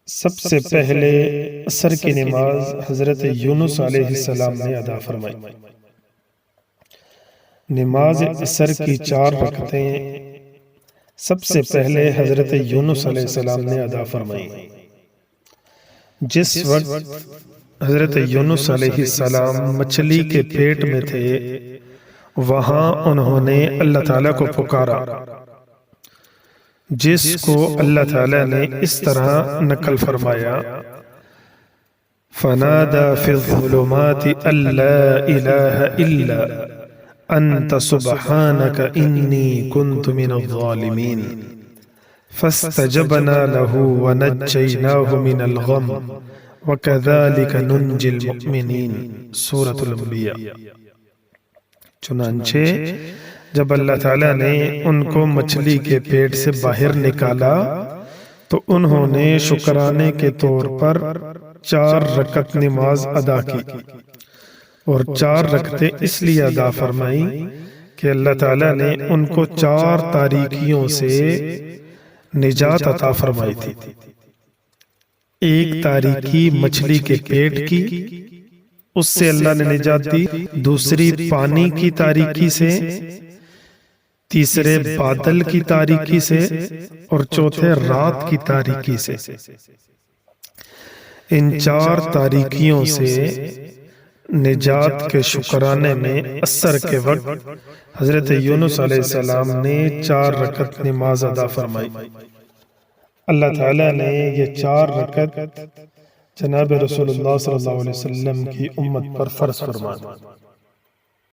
سب سے پہلے عصر کی نماز حضرت یونس علیہ السلام نے ادا فرمائی۔ نماز عصر کی 4 رکعتیں سب سے پہلے حضرت یونس علیہ السلام نے ادا فرمائی۔ جس وقت حضرت یونس علیہ السلام مچھلی کے پیٹ میں تھے، وہاں انہوں نے اللہ تعالیٰ کو پکارا، جس کو اللہ تعالیٰ نے اس طرح نقل فرمایا: فَنَادَى فِي الظُّلُمَاتِ أَن لَّا إِلَٰهَ إِلَّا أَنتَ سُبْحَانَكَ إِنِّي كُنتُ مِنَ الظَّالِمِينَ فَاسْتَجَبْنَا لَهُ وَنَجَّيْنَاهُ مِنَ الْغَمِّ وَكَذَٰلِكَ نُنجِي الْمُؤْمِنِينَ سورۃ الانبیاء۔ چنانچہ جب اللہ تعالیٰ نے ان کو مچھلی کے پیٹ سے باہر نکالا تو انہوں نے شکرانے کے طور پر 4 رکعت نماز ادا کی، اور 4 رکعتیں اس لیے ادا فرمائی کہ اللہ تعالیٰ نے ان کو 4 تاریکیوں سے نجات عطا فرمائی تھی۔ ایک تاریکی مچھلی کے پیٹ کی، اس سے اللہ نے نجات دی، دوسری پانی کی تاریکی سے، تیسرے بادل کی تاریکی سے، اور چوتھے رات کی تاریکی سے۔ ان 4 تاریکیوں سے نجات کے شکرانے میں عصر کے وقت حضرت یونس علیہ السلام نے 4 رکعت نماز ادا فرمائی۔ اللہ تعالیٰ نے یہ 4 رکعت جناب رسول اللہ صلی اللہ علیہ وسلم کی امت پر فرض فرمائی۔